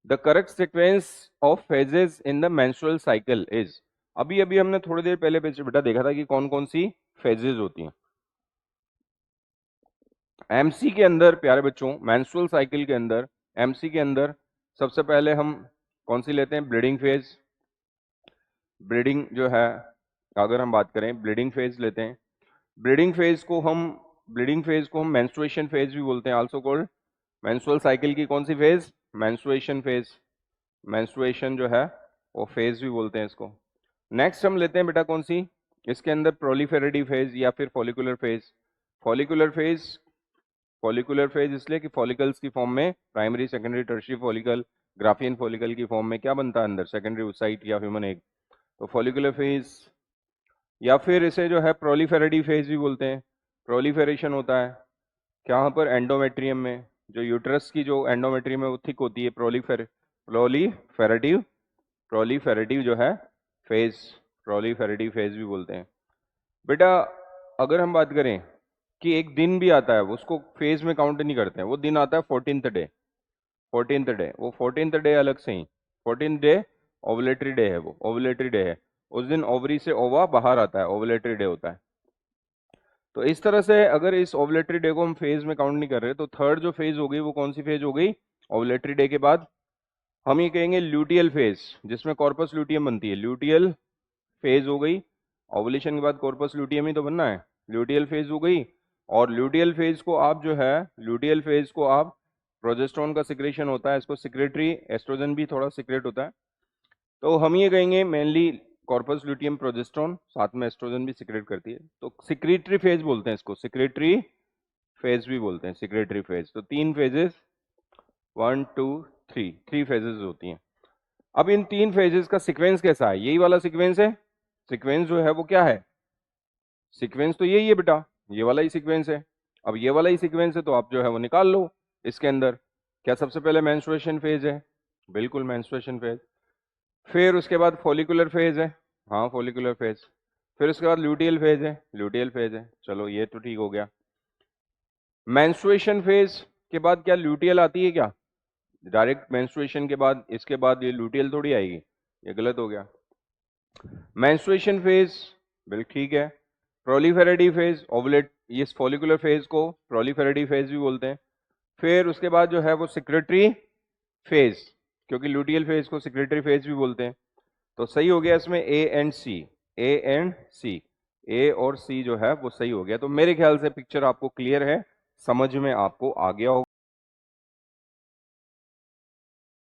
The correct sequence of phases in the menstrual cycle is. अभी अभी हमने थोड़ी देर पहले बेटा देखा था कि कौन कौन सी फेजेस होती हैं एमसी के अंदर। प्यारे बच्चों, मेंस्ट्रुअल साइकिल के अंदर, एमसी के अंदर सबसे पहले हम कौन सी लेते हैं? Bleeding phase. ब्लीडिंग जो है, अगर हम बात करें ब्लीडिंग फेज लेते हैं। ब्लीडिंग फेज को हम मेंस्ट्रुएशन फेज भी बोलते हैं, आल्सो कॉल्ड। मेंस्ट्रुअल साइकिल की कौन सी फेज? Menstruation phase. मेंस्ट्रुएशन जो है वो फेज भी बोलते हैं इसको। नेक्स्ट हम लेते हैं बेटा कौन सी, इसके अंदर प्रोलिफेरेटिव फेज या फिर follicular phase. Follicular phase, follicular phase इसलिए कि फॉलिकल्स की फॉर्म में primary, secondary, tertiary follicle, Graafian follicle की फॉर्म में क्या बनता है अंदर? सेकेंडरी ओसाइट या ह्यूमन एग। तो फॉलिकुलर फेज, या फिर इसे जो है प्रोलिफेरेटिव फेज भी बोलते हैं। प्रोलिफेरेशन होता है कहाँ पर? एंडोमेट्रियम में। जो यूट्रस की जो एंडोमेट्रियम है वो थिक होती है। प्रोलिफेरेटिव प्रोलिफेरेटिव जो है फेज, प्रोलिफेरेटिव फेज भी बोलते हैं। बेटा अगर हम बात करें कि एक दिन भी आता है, उसको फेज में काउंट नहीं करते हैं, वो दिन आता है 14th डे। 14th डे, वो 14th डे अलग से ही, 14th डे ओवुलेटरी डे है, वो ओवुलेटरी डे है। उस दिन ओवरी से ओवा बाहर आता है, ओवुलेटरी डे होता है। तो इस तरह से अगर इस ओवुलेटरी डे को हम फेज में काउंट नहीं कर रहे, तो थर्ड जो फेज हो गई वो कौन सी फेज हो गई? ओवुलेटरी डे के बाद हम ये कहेंगे ल्यूटियल फेज, जिसमें कॉर्पस ल्यूटियम बनती है। ल्यूटियल फेज हो गई। ओवुलेशन के बाद कॉर्पस ल्यूटियम ही तो बनना है। ल्यूटियल फेज हो गई। और ल्यूटियल फेज को आप जो है, ल्यूटियल फेज को आप, प्रोजेस्टेरोन का सिक्रेशन होता है, इसको सिक्रेटरी, एस्ट्रोजन भी थोड़ा सिक्रेट होता है। तो हम ये कहेंगे मेनली कॉर्पस ल्यूटियम, प्रोजेस्टेरोन, साथ में एस्ट्रोजन भी सिक्रेट करती है, तो सिक्रेटरी फेज बोलते हैं इसको, सिक्रेटरी फेज भी बोलते हैं, सिक्रेटरी फेज। तो तीन फेजेस, 1 2 3, 3 फेजेस होती हैं। अब इन तीन फेजेस का सीक्वेंस कैसा है? यही वाला सीक्वेंस है। सीक्वेंस जो है वो क्या है? सीक्वेंस तो यही है बेटा, ये वाला ही सीक्वेंस है। अब ये वाला ही सीक्वेंस है तो आप जो है वो निकाल लो इसके अंदर। क्या सबसे पहले मेंस्ट्रुएशन फेज है? बिल्कुल मेंस्ट्रुएशन फेज। फिर उसके बाद फॉलिकुलर फेज है, हाँ फॉलिकुलर फेज। फिर उसके बाद ल्यूटियल फेज है, ल्यूटियल फेज है। चलो ये तो ठीक हो गया। मेंस्ट्रुएशन फेज के बाद क्या ल्यूटियल आती है क्या? डायरेक्ट मेंस्ट्रुएशन के बाद, इसके बाद ये ल्यूटियल थोड़ी आएगी, ये गलत हो गया। मेंस्ट्रुएशन फेज बिल्कुल ठीक है। प्रोलिफेरेटिव फेज, ओवुलेट, ये फॉलिकुलर फेज को प्रोलिफेरेटिव फेज भी बोलते हैं। फिर उसके बाद जो है वो सिक्रेटरी फेज, क्योंकि ल्यूटियल फेज को सिक्रेटरी फेज भी बोलते हैं। तो सही हो गया इसमें A and C, A and सी, ए और सी जो है वो सही हो गया। तो मेरे ख्याल से पिक्चर आपको क्लियर है, समझ में आपको आ गया होगा।